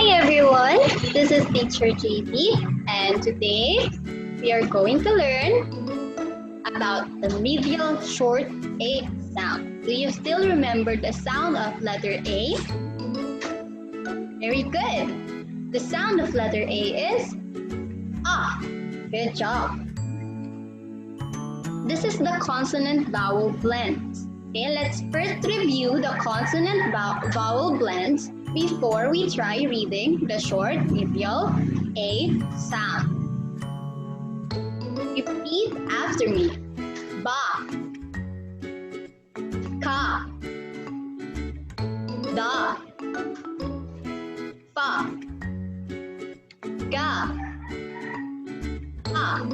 Hi everyone, this is Teacher JP, and today we are going to learn about the medial short A sound. Do you still remember the sound of letter A? Very good. The sound of letter A is ah. Good job. This is the consonant vowel blend. Okay, let's first review the consonant vowel blends before we try reading the short medial A sound. Repeat after me. Ba, ka, da, fa, ga, a,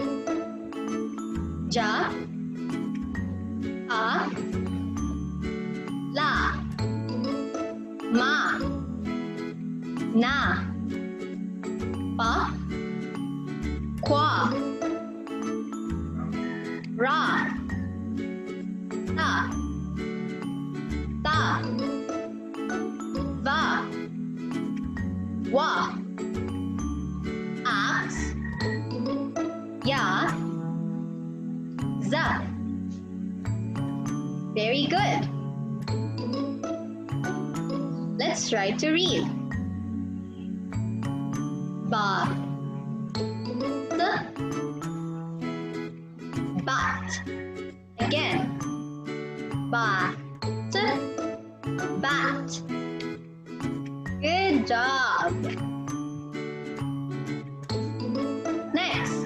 ja, a, la, ma, na, pa, qua, ra, ta, ta, va, wa, ax, ya, za. Very good. Let's try to read. Ba, t, bat. Again. Ba, t, bat. Good job. Next.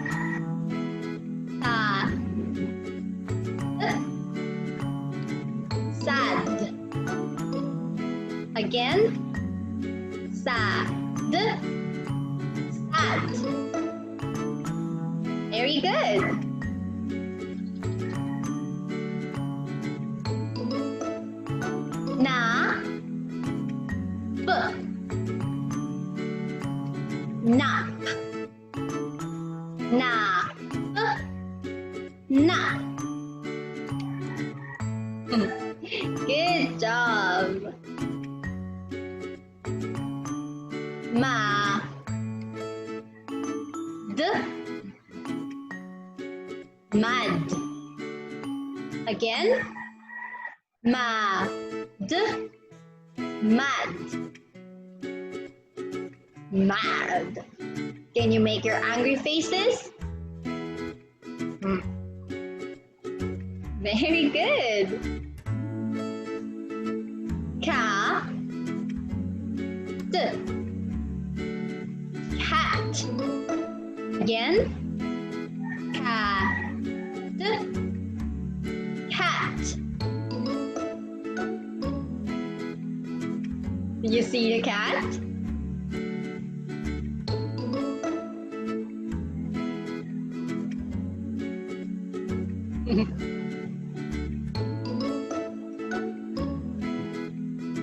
Ta, sad. Again. Sad. Sad. Very good. Na, b, nap. Na, b, nap. Good job. Ma, d, mad. Again. Ma, d, mad. Mad. Can you make your angry faces? Very good. Ka, t, cat. Again. Ka, t, cat. Did you see the cat?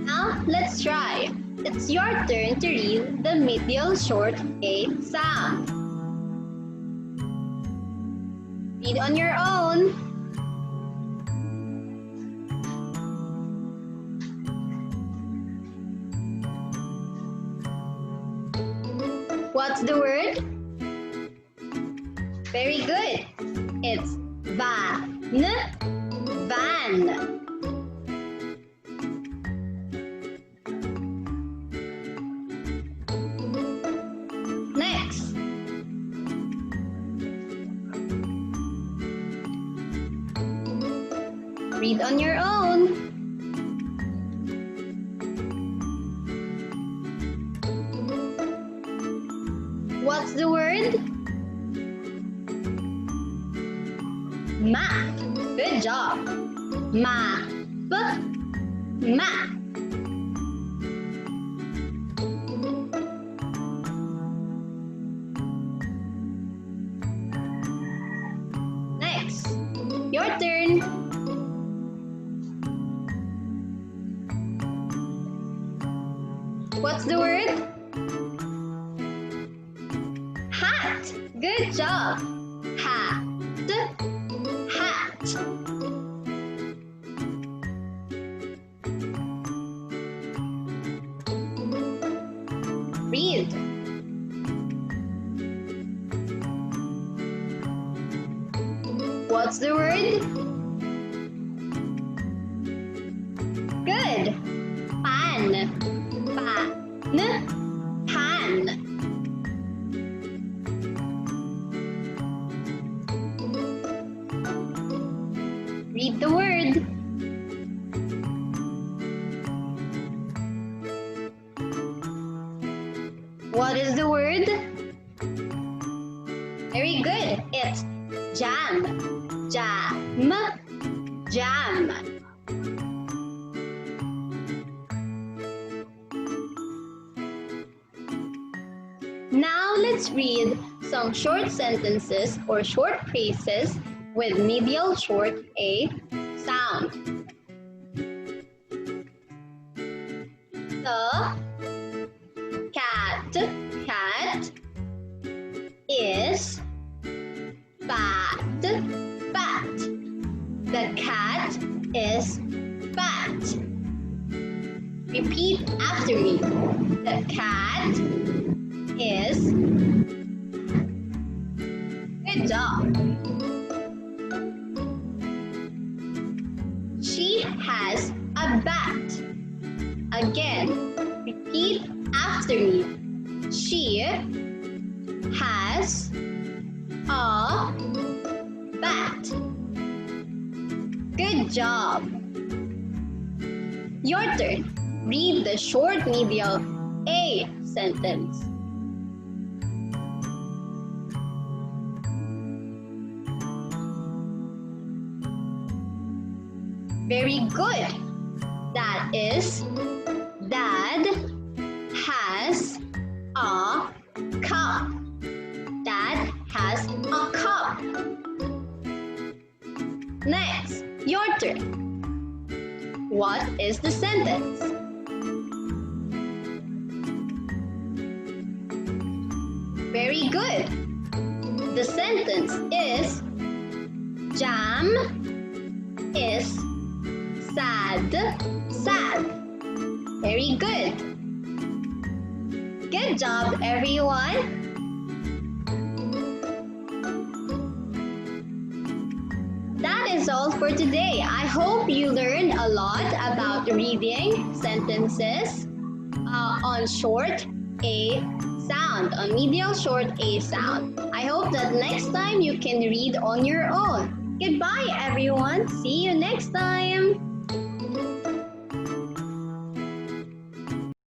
Now, let's try. It's your turn to read the medial short A sound. Read on your own. What's the word? Very good. It's van, van. Next. Read on your own. What's the word? Map. Good job. Map. Map. Next. Your turn. What's the word? Hat. Good job. Hat. Hat. Read. What's the word? Good. Pan. Pan. Read the word. What is the word? Very good. It's jam. Jam. Jam. Now let's read some short sentences or short phrases with medial short A sound. The cat is fat. The cat is fat. Repeat after me. The cat is. Good job. She has a bat. Again, repeat after me. She has a bat. Good job. Your turn. Read the short medial A sentence. Very good. That is, Dad has a cup. Dad has a cup. Next, your turn. What is the sentence? Very good. The sentence is, Jam is sad. Very good. Good job, everyone. That is all for today. I hope you learned a lot about reading sentences on short A sound, on medial short A sound. I hope that next time you can read on your own. Goodbye, everyone. See you next time.